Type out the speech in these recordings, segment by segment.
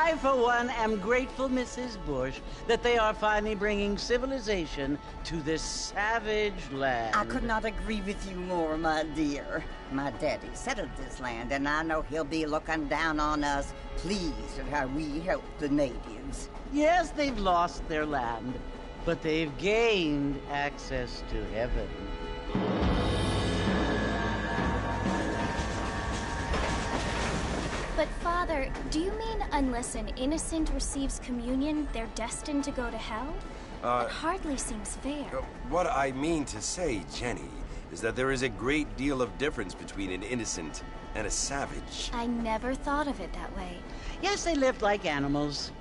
I, for one, am grateful, Mrs. Bush, that they are finally bringing civilization to this savage land. I could not agree with you more, my dear. My daddy settled this land, and I know he'll be looking down on us, pleased at how we help the natives. Yes, they've lost their land, but they've gained access to heaven. But, Father, do you mean unless an innocent receives communion, they're destined to go to hell? That hardly seems fair. What I mean to say, Jenny, is that there is a great deal of difference between an innocent and a savage. I never thought of it that way. Yes, they lived like animals,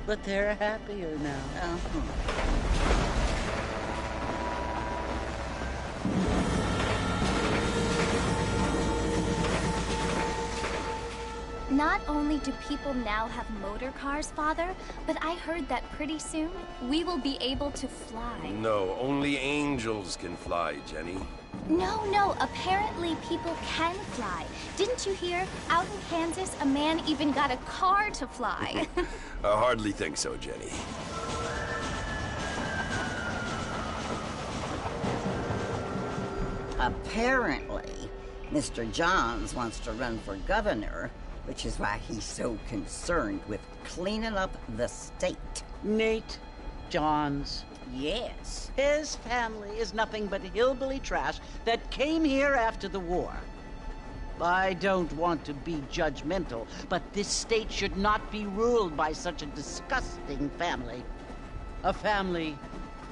but they're happier now. Not only do people now have motor cars, Father, but I heard that pretty soon we will be able to fly. No, only angels can fly, Jenny. No, apparently people can fly. Didn't you hear? Out in Kansas, a man even got a car to fly. I hardly think so, Jenny. Apparently, Mr. Johns wants to run for governor, which is why he's so concerned with cleaning up the state. Nate Johns. Yes. His family is nothing but hillbilly trash that came here after the war. I don't want to be judgmental, but this state should not be ruled by such a disgusting family. A family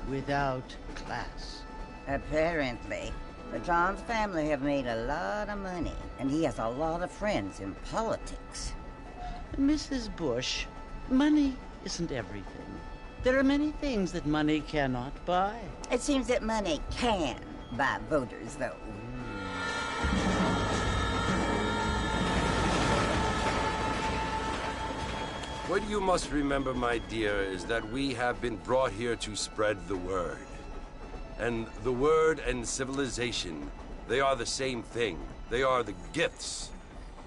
without class. Apparently. The Johns family have made a lot of money, and he has a lot of friends in politics. Mrs. Bush, money isn't everything. There are many things that money cannot buy. It seems that money can buy voters, though. What you must remember, my dear, is that we have been brought here to spread the word. And the word and civilization, they are the same thing. They are the gifts.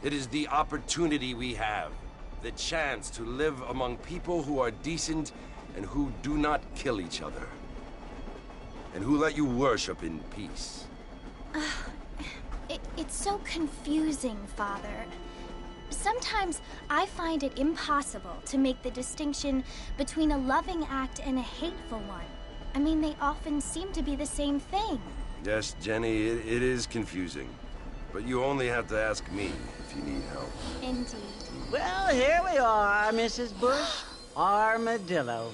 It is the opportunity we have, the chance to live among people who are decent and who do not kill each other, and who let you worship in peace. It's so confusing, Father. Sometimes I find it impossible to make the distinction between a loving act and a hateful one. I mean, they often seem to be the same thing. Yes, Jenny, it is confusing. But you only have to ask me if you need help. Indeed. Well, here we are, Mrs. Bush. Armadillo.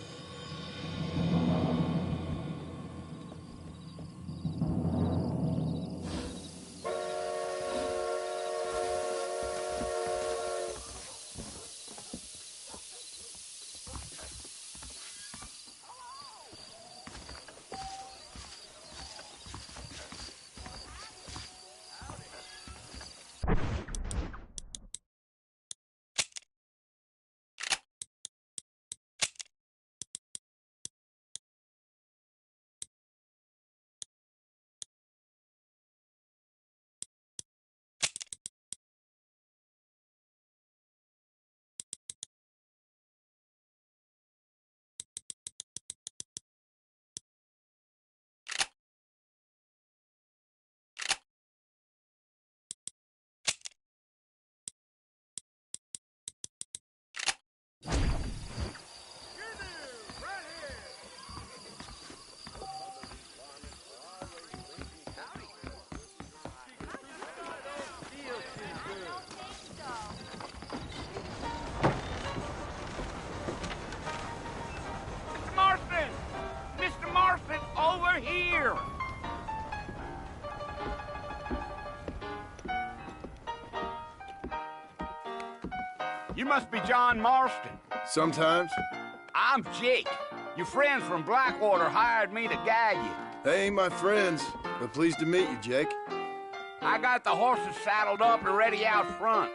Here! You must be John Marston. Sometimes. I'm Jake. Your friends from Blackwater hired me to guide you. They ain't my friends, but pleased to meet you, Jake. I got the horses saddled up and ready out front.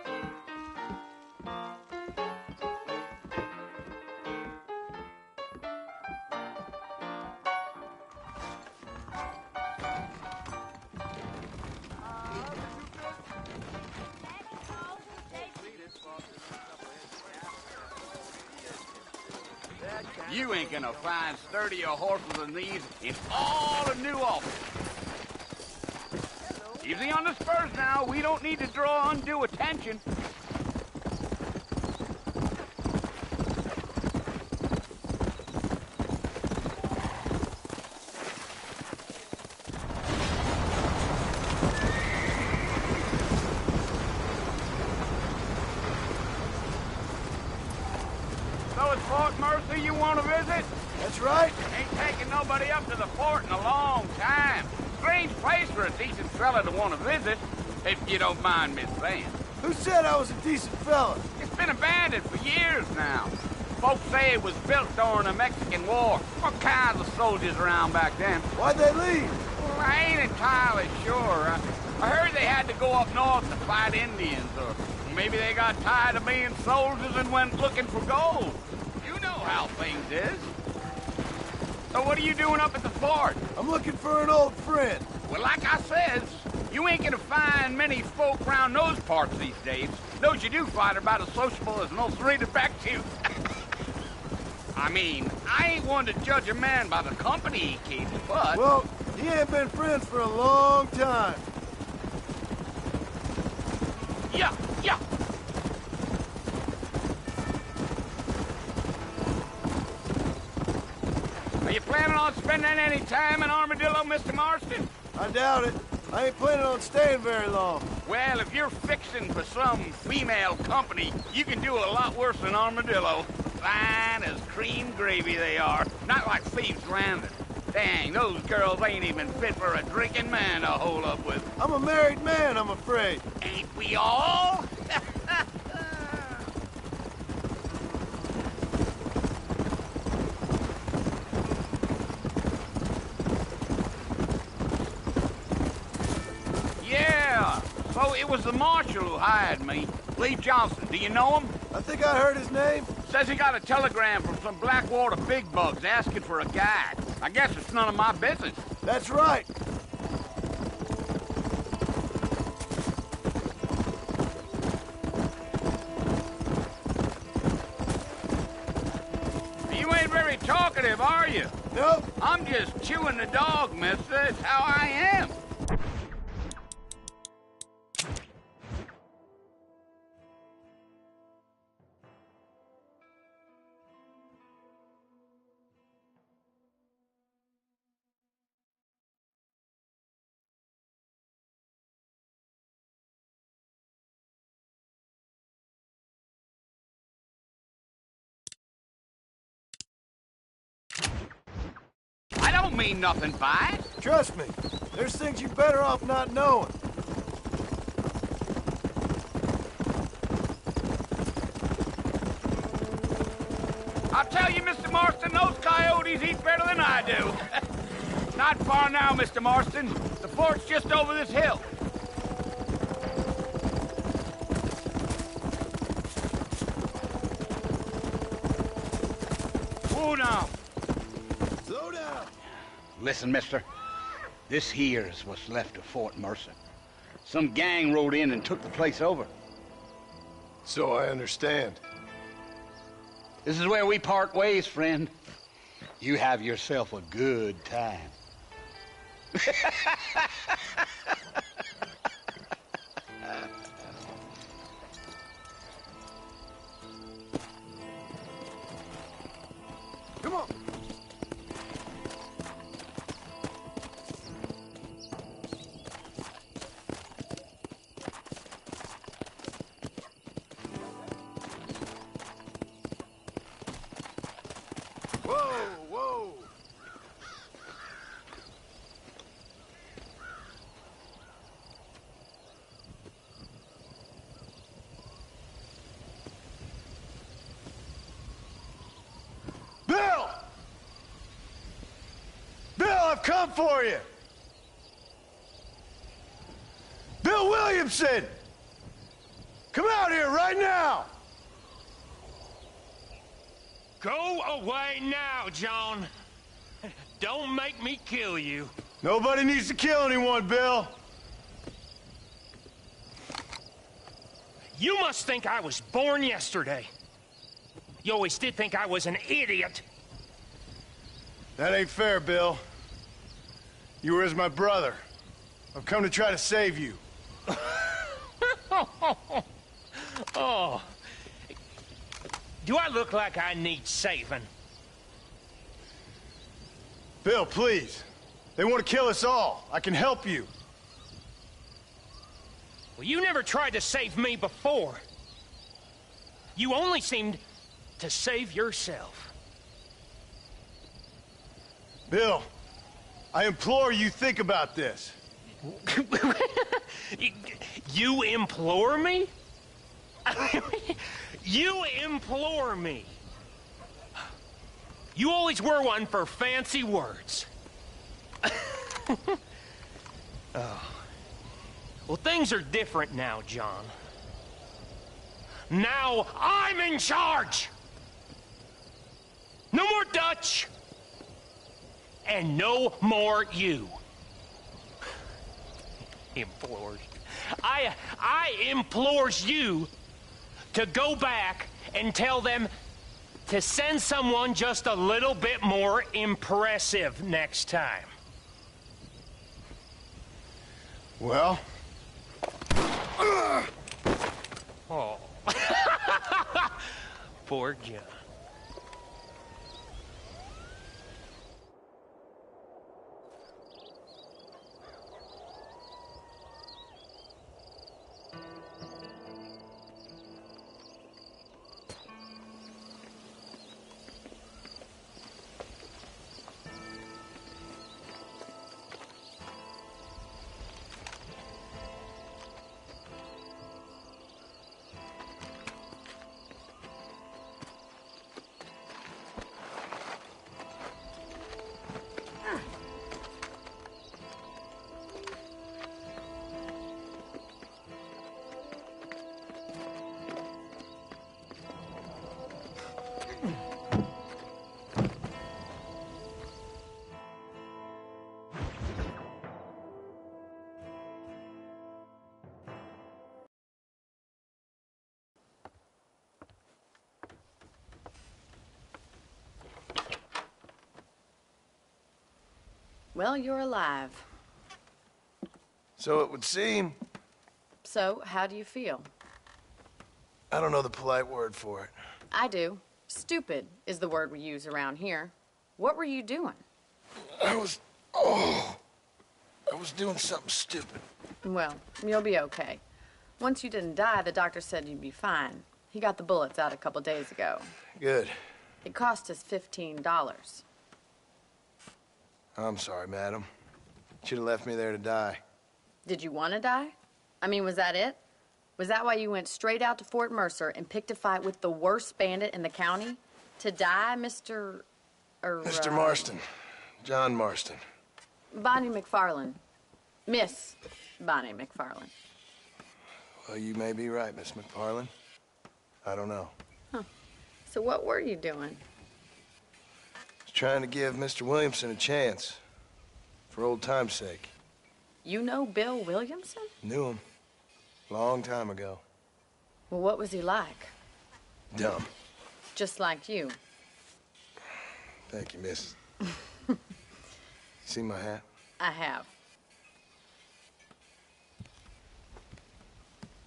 You ain't gonna find sturdier horses than these in all of New Albany. Easy on the spurs now. We don't need to draw undue attention. So it's Fort Mercy you want to visit? That's right. Ain't taking nobody up to the fort in a long time. Strange place for a decent fella to want to visit, if you don't mind me saying. Who said I was a decent fella? It's been abandoned for years now. Folks say it was built during the Mexican War. All kinds of soldiers around back then. Why'd they leave? Well, I ain't entirely sure. I heard they had to go up north to fight Indians, or maybe they got tired of being soldiers and went looking for gold. You know how things is. So what are you doing up at the fort? I'm looking for an old friend. Well, like I says, you ain't gonna find many folk around those parts these days. Those you do find are about as sociable as an old serrated back tooth. I mean, I ain't one to judge a man by the company he keeps, but... Well, he ain't been friends for a long time. Yeah. Are you planning on spending any time in Armadillo, Mr. Marston? I doubt it. I ain't planning on staying very long. Well, if you're fixing for some female company, you can do a lot worse than Armadillo. Fine as cream gravy they are. Not like Thieves' Landing. Dang, those girls ain't even fit for a drinking man to hole up with. I'm a married man, I'm afraid. Ain't we all? Yeah, so it was the marshal who hired me. Lee Johnson, do you know him? I think I heard his name. Says he got a telegram from some Blackwater big bugs asking for a guide. I guess it's none of my business. That's right. You ain't very talkative, are you? Nope. I'm just chewing the dog, mister. It's how I am. I don't mean nothing by it. Trust me. There's things you're better off not knowing. I'll tell you, Mr. Marston, those coyotes eat better than I do. Not far now, Mr. Marston. The fort's just over this hill. Whoa now. Slow down. Listen, mister. This here's what's left of Fort Mercer. Some gang rode in and took the place over. So I understand. This is where we part ways, friend. You have yourself a good time. Come on. Whoa. Bill! Bill, I've come for you! Bill Williamson! Come out here right now! Go away now, John. Don't make me kill you. Nobody needs to kill anyone, Bill. You must think I was born yesterday. You always did think I was an idiot. That ain't fair, Bill. You were as my brother. I've come to try to save you. Oh. Do I look like I need saving? Bill, please. They want to kill us all. I can help you. Well, you never tried to save me before. You only seemed to save yourself. Bill, I implore you think about this. You implore me? You implore me. You always were one for fancy words. Oh. Well, things are different now, John. Now I'm in charge! No more Dutch! And no more you. Implored. I implores you to go back and tell them to send someone just a little bit more impressive next time. Well? Oh. Poor John. Well, you're alive. So it would seem. So, how do you feel? I don't know the polite word for it. I do. Stupid is the word we use around here. What were you doing? I was doing something stupid. Well, you'll be okay. Once you didn't die, the doctor said you'd be fine. He got the bullets out a couple days ago. Good. It cost us $15. I'm sorry, madam. Should have left me there to die. Did you want to die? I mean, was that it? Was that why you went straight out to Fort Mercer and picked a fight with the worst bandit in the county? To die, Mr. Mr. Marston. John Marston. Bonnie McFarland. Miss Bonnie McFarland. Well, you may be right, Miss McFarland. I don't know. Huh. So what were you doing? I was trying to give Mr. Williamson a chance. For old time's sake. You know Bill Williamson? Knew him. Long time ago. Well, what was he like? Dumb. Just like you. Thank you, miss. See my hat? I have.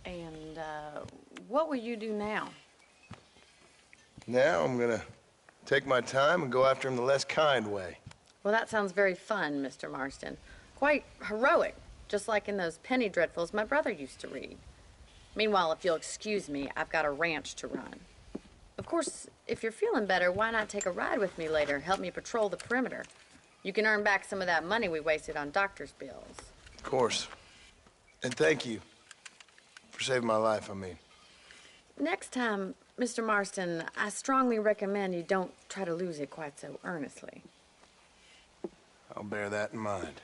And, what will you do now? Now I'm gonna take my time and go after him the less kind way. Well, that sounds very fun, Mr. Marston. Quite heroic, just like in those penny dreadfuls my brother used to read. Meanwhile, if you'll excuse me, I've got a ranch to run. Of course, if you're feeling better, why not take a ride with me later? Help me patrol the perimeter. You can earn back some of that money we wasted on doctor's bills. Of course. And thank you for saving my life, I mean. Next time, Mr. Marston, I strongly recommend you don't try to lose it quite so earnestly. I'll bear that in mind.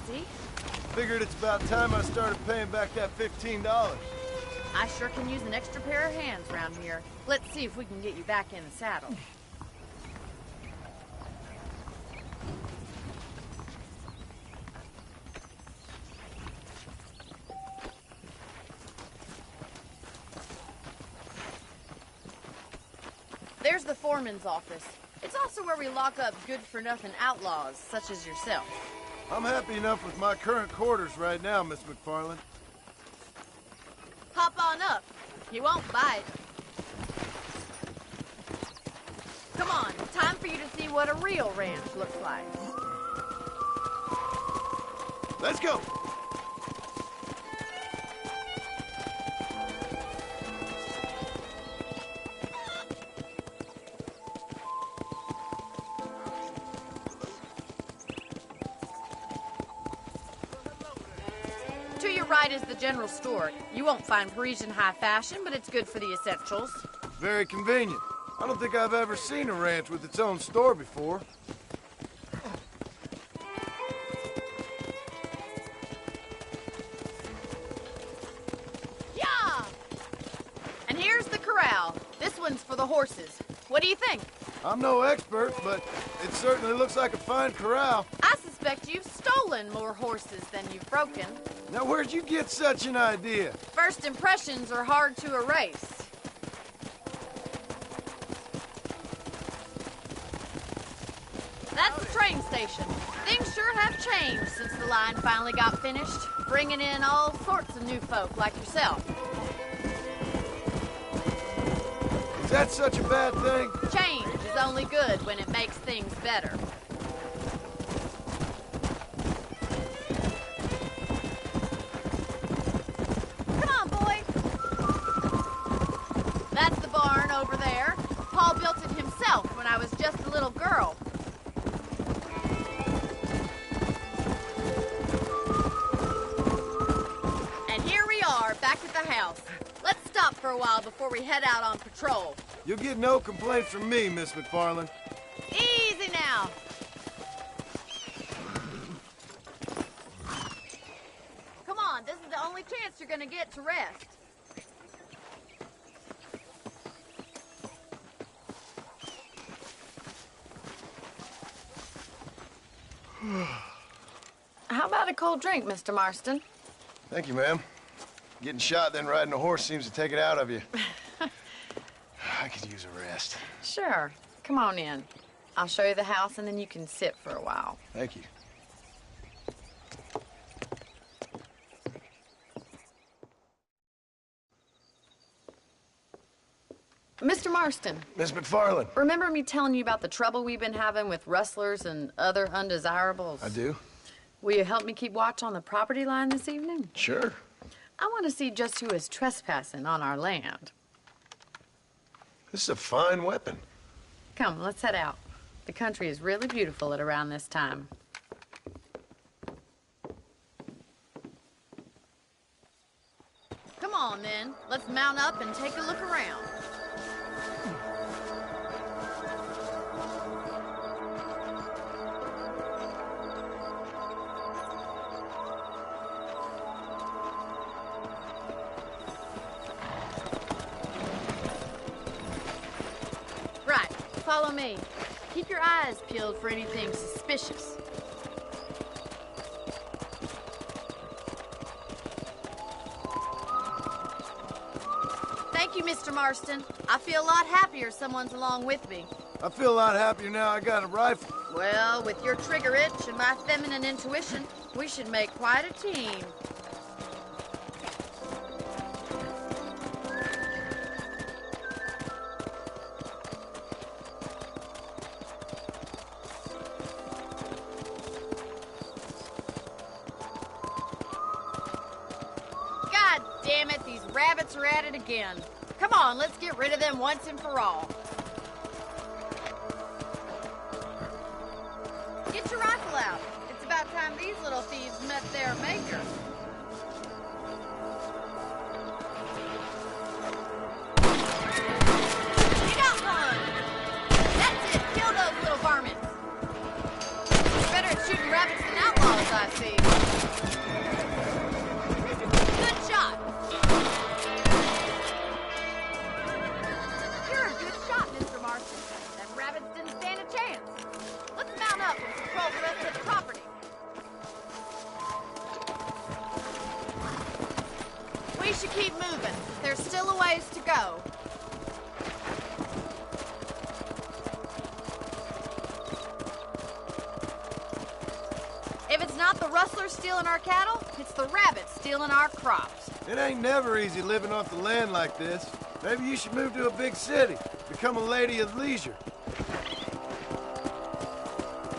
see. Figured it's about time I started paying back that $15. I sure can use an extra pair of hands around here. Let's see if we can get you back in the saddle. There's the foreman's office. It's also where we lock up good-for-nothing outlaws, such as yourself. I'm happy enough with my current quarters right now, Miss McFarland. Hop on up. He won't bite. Come on, time for you to see what a real ranch looks like. Let's go! To your right is the general store. You won't find Parisian high fashion, but it's good for the essentials. Very convenient. I don't think I've ever seen a ranch with its own store before. Yeah! And here's the corral. This one's for the horses. What do you think? I'm no expert, but it certainly looks like a fine corral. I suspect you've stolen more horses than you've broken. Now, where'd you get such an idea? First impressions are hard to erase. That's the train station. Things sure have changed since the line finally got finished, bringing in all sorts of new folk like yourself. Is that such a bad thing? Change is only good when it makes things better. Come on, boy. That's the barn over there. Paul built it himself when I was just a little girl. And here we are, back at the house. Let's stop for a while before we head out on patrol. You'll get no complaints from me, Miss McFarland. Easy now. Come on, this is the only chance you're gonna get to rest. How about a cold drink, Mr. Marston? Thank you, ma'am. Getting shot, then riding a horse seems to take it out of you. I could use a rest. Sure. Come on in. I'll show you the house, and then you can sit for a while. Thank you. Mr. Marston. Miss McFarland. Remember me telling you about the trouble we've been having with rustlers and other undesirables? I do. Will you help me keep watch on the property line this evening? Sure. I want to see just who is trespassing on our land. This is a fine weapon. Come, let's head out. The country is really beautiful at around this time. Come on, then. Let's mount up and take a look around. Right, follow me. Keep your eyes peeled for anything suspicious. Thank you, Mr. Marston. I feel a lot happier someone's along with me. I feel a lot happier now I got a rifle. Well, with your trigger itch and my feminine intuition, we should make quite a team. God damn it, these rabbits are at it again. Come on, let's get rid of them once and for all. Get your rifle out. It's about time these little thieves met their maker. You got one! That's it, kill those little varmints. You're better at shooting rabbits than outlaws, I see. should keep moving. There's still a ways to go. If it's not the rustlers stealing our cattle, it's the rabbits stealing our crops. It ain't never easy living off the land like this. Maybe you should move to a big city. Become a lady of leisure.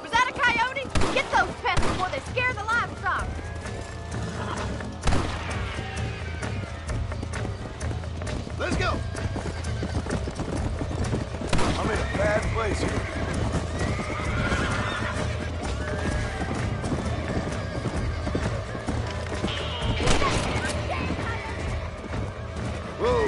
Was that a coyote? Get those pests before they scare the livestock. Let's go! I'm in a bad place here. Whoa!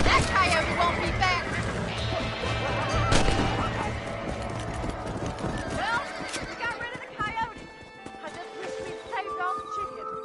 That coyote won't be back. Well, we got rid of the coyote. I just wish we'd saved all the chickens.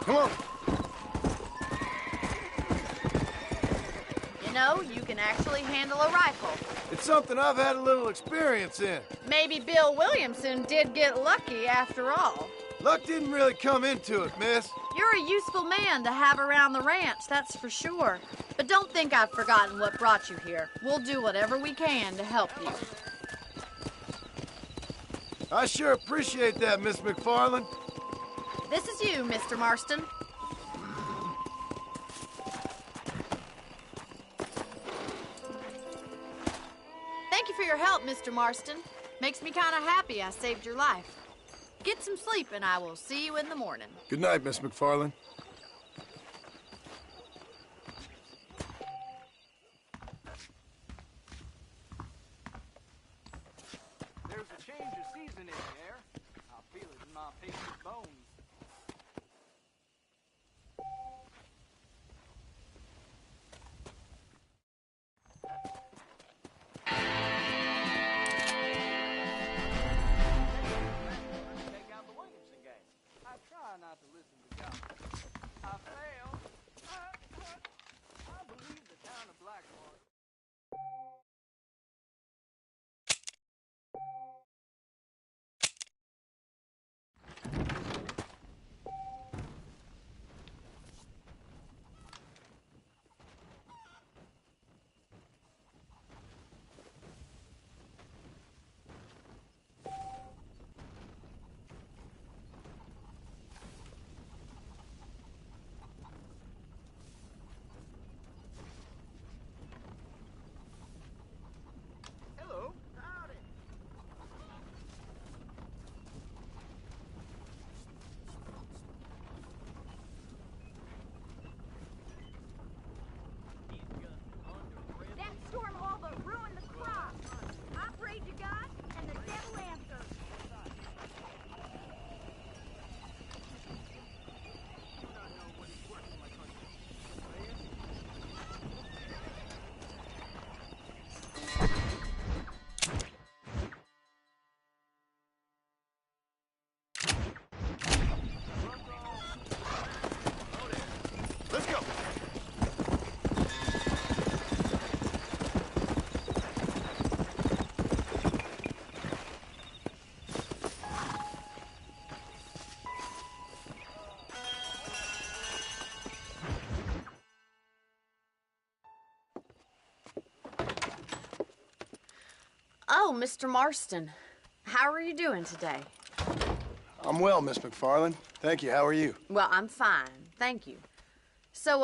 Come on! You know, you can actually handle a rifle. It's something I've had a little experience in. Maybe Bill Williamson did get lucky after all. Luck didn't really come into it, miss. You're a useful man to have around the ranch, that's for sure. But don't think I've forgotten what brought you here. We'll do whatever we can to help you. I sure appreciate that, Miss McFarland. This is you, Mr. Marston. Thank you for your help, Mr. Marston. Makes me kind of happy I saved your life. Get some sleep and I will see you in the morning. Good night, Miss McFarland. There's a change of season in the air. I feel it in my patient's bones. Take out the Williamson gang. I try not to listen to gossip. Oh, Mr. Marston. How are you doing today? I'm well, Miss McFarland. Thank you. How are you? Well, I'm fine. Thank you. So,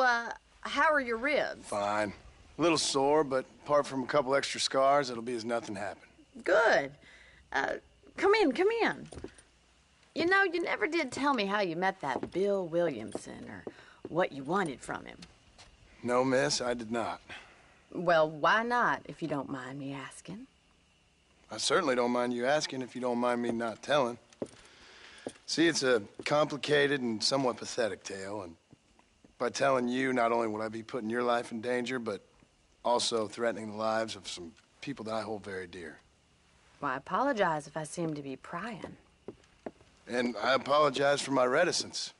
how are your ribs? Fine. A little sore, but apart from a couple extra scars, it'll be as nothing happened. Good. Come in, come in. You know, you never did tell me how you met that Bill Williamson or what you wanted from him. No, miss, I did not. Well, why not, if you don't mind me asking? I certainly don't mind you asking if you don't mind me not telling. See, it's a complicated and somewhat pathetic tale, and by telling you, not only would I be putting your life in danger, but also threatening the lives of some people that I hold very dear. Well, I apologize if I seem to be prying. And I apologize for my reticence.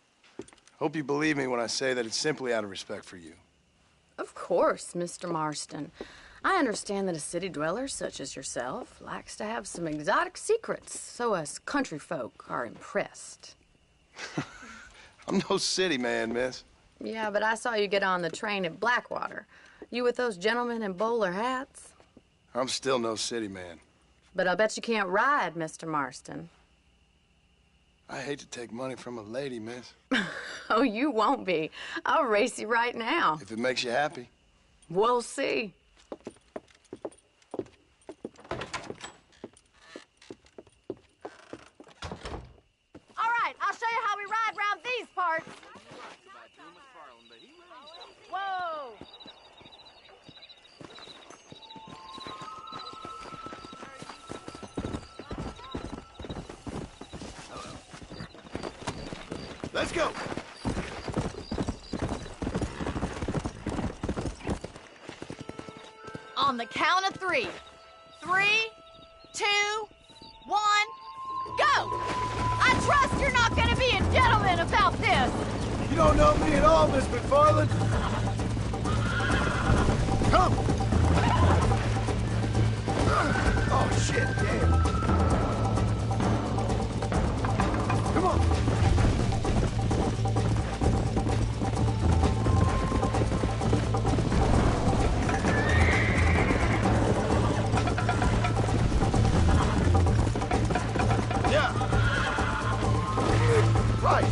Hope you believe me when I say that it's simply out of respect for you. Of course, Mr. Marston. I understand that a city dweller such as yourself likes to have some exotic secrets, so us country folk are impressed. I'm no city man, miss. Yeah, but I saw you get on the train at Blackwater. You with those gentlemen in bowler hats? I'm still no city man. But I bet you can't ride, Mr. Marston. I hate to take money from a lady, miss. Oh, you won't be. I'll race you right now. If it makes you happy. We'll see. All right, I'll show you how we ride round these parts. Whoa! Let's go. On the count of 3. 3, 2, 1, go! I trust you're not gonna be a gentleman about this. You don't know me at all, Miss McFarland. Come! Oh, shit, damn. Come on. Yeah. Right.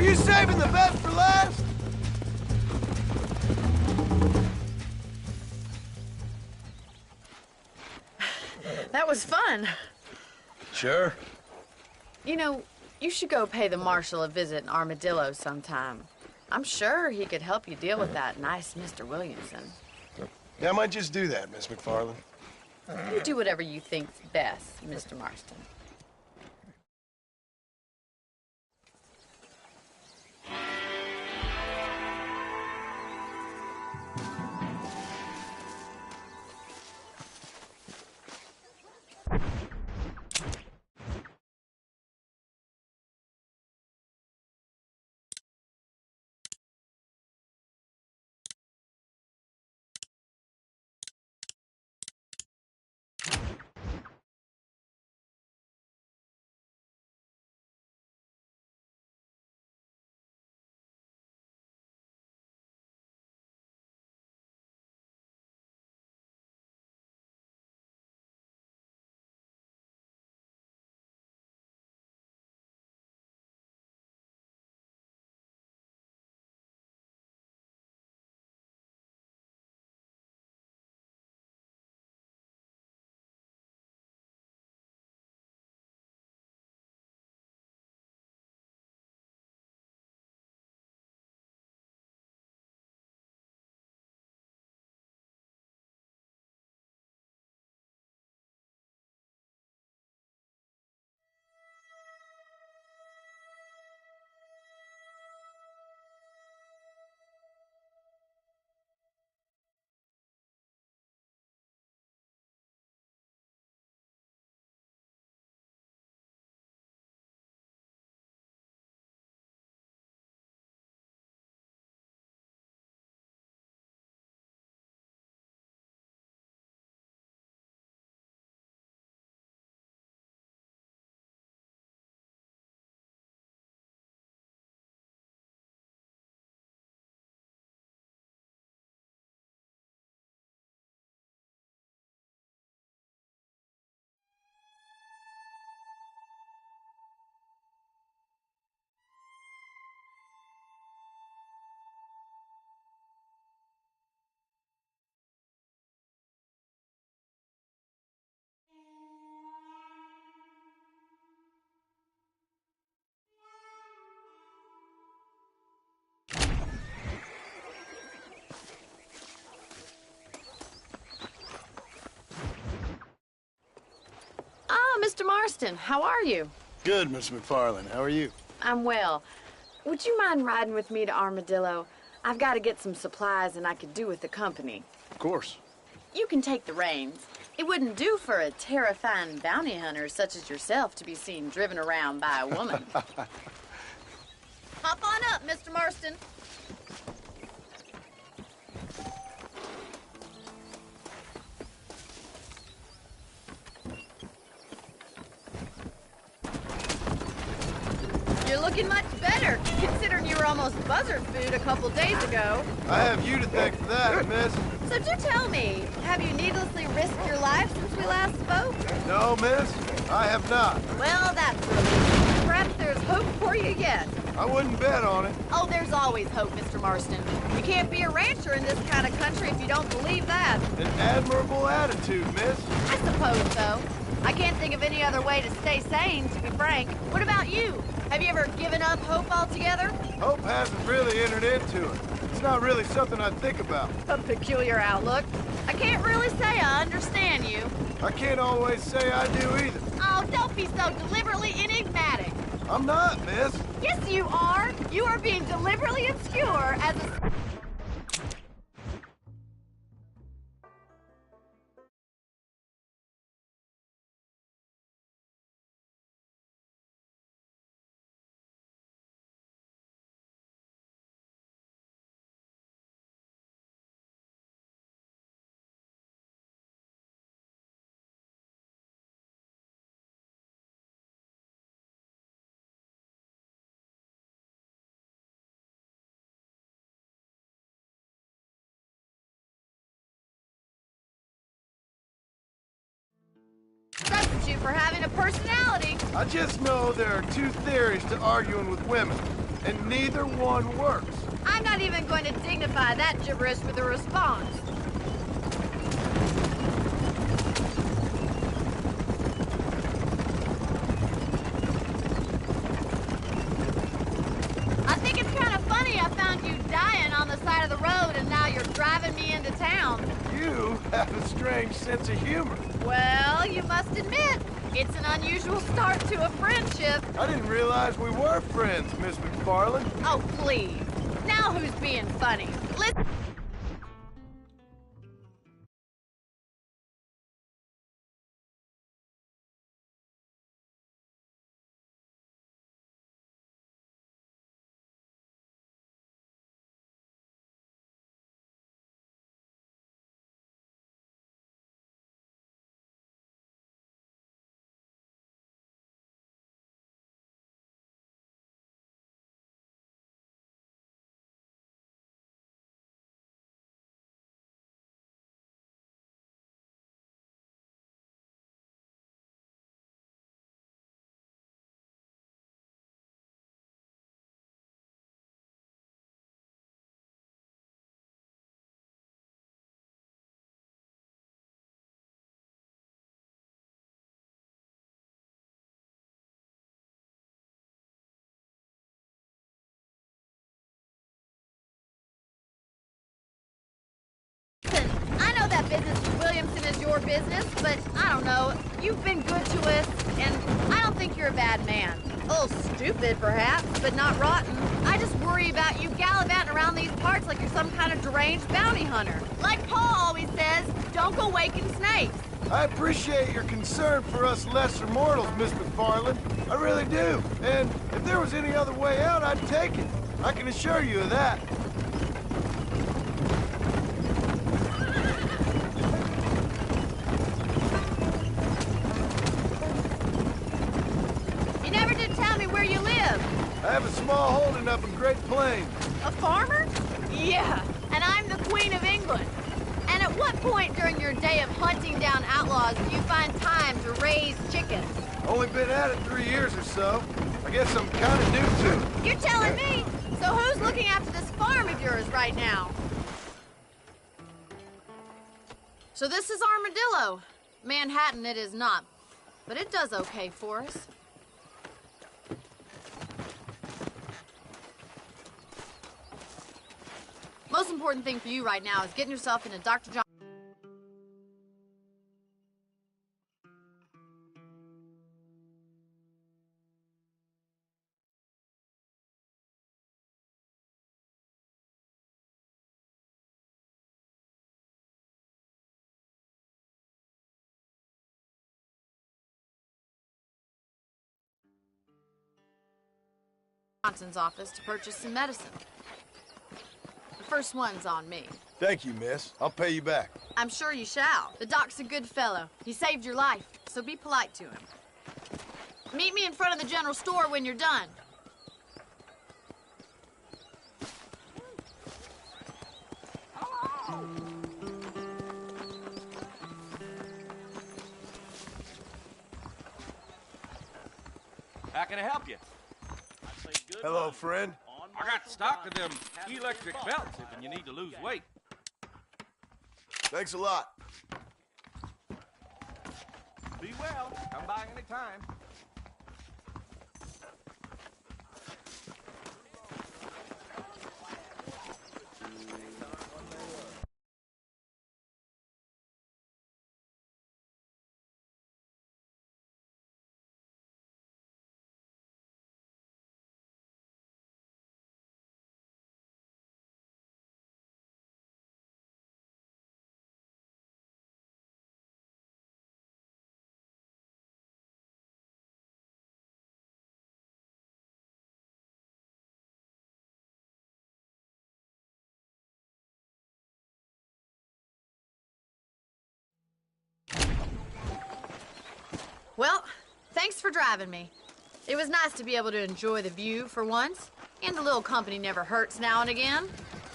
Are you saving the best for last? That was fun. Sure. You know, you should go pay the marshal a visit in Armadillo sometime. I'm sure he could help you deal with that nice Mr. Williamson. Yeah, I might just do that, Miss McFarland. You do whatever you think's best, Mr. Marston. Mr. Marston, how are you? Good, Miss McFarland. How are you? I'm well. Would you mind riding with me to Armadillo? I've got to get some supplies and I could do with the company. Of course. You can take the reins. It wouldn't do for a terrifying bounty hunter such as yourself to be seen driven around by a woman. Hop on up, Mr. Marston. You're looking much better, considering you were almost buzzard food a couple days ago. I have you to thank for that, miss. So do tell me, have you needlessly risked your life since we last spoke? No, miss, I have not. Well, that's relief. Perhaps there's hope for you yet. I wouldn't bet on it. Oh, there's always hope, Mr. Marston. You can't be a rancher in this kind of country if you don't believe that. An admirable attitude, miss. I suppose so. I can't think of any other way to stay sane, to be frank. What about you? Have you ever given up hope altogether? Hope hasn't really entered into it. It's not really something I think about. A peculiar outlook. I can't really say I understand you. I can't always say I do either. Oh, don't be so deliberately enigmatic. I'm not, miss. Yes, you are. You are being deliberately obscure as a... substitute for having a personality. I just know there are two theories to arguing with women. and neither one works. I'm not even going to dignify that gibberish with a response. I think it's kind of funny I found you dying on the side of the road and now you're driving me into town. You have a strange sense of humor. Well, you must admit, it's an unusual start to a friendship. I didn't realize we were friends, Miss McFarland. Oh, please. Now who's being funny? Listen. I know that business with Williamson is your business, but I don't know. You've been good to us, and I don't think you're a bad man. A little stupid, perhaps, but not rotten. I just worry about you gallivanting around these parts like you're some kind of deranged bounty hunter. Like Paul always says, don't go waking snakes. I appreciate your concern for us lesser mortals, Miss McFarland. I really do. And if there was any other way out, I'd take it. I can assure you of that. You never did tell me where you live. I have a small holding up in Great Plains. A farmer? Yeah, and I'm the Queen of England. And at what point during your day of hunting down outlaws do you find time to raise chickens? Only been at it 3 years or so. I guess I'm kind of new to it. You're telling me? So who's looking after this farm of yours right now? So this is Armadillo. Manhattan it is not, but it does okay for us. Most important thing for you right now is getting yourself into Dr. John. Johnson's office to purchase some medicine. The first one's on me. Thank you, miss. I'll pay you back. I'm sure you shall. The doc's a good fellow. He saved your life, so be polite to him. Meet me in front of the general store when you're done. How can I help you? Hello, friend. I got stock of them electric belts if you need to lose weight. Thanks a lot. Be well. Come by any time. Well, thanks for driving me. It was nice to be able to enjoy the view for once, and a little company never hurts now and again.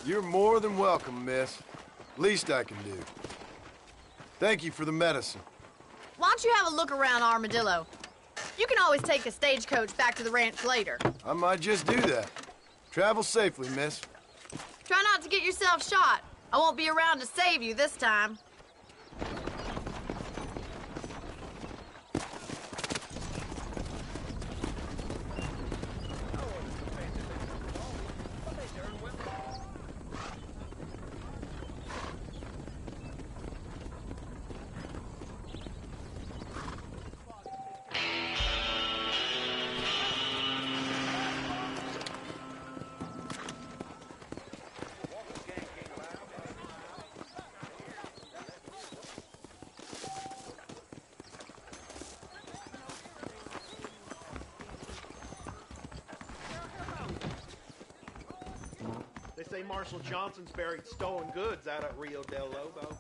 You're more than welcome, miss. Least I can do. Thank you for the medicine. Why don't you have a look around Armadillo? You can always take a stagecoach back to the ranch later. I might just do that. Travel safely, miss. Try not to get yourself shot. I won't be around to save you this time. They say Marshal Johnson's buried stolen goods out at Rio del Lobo.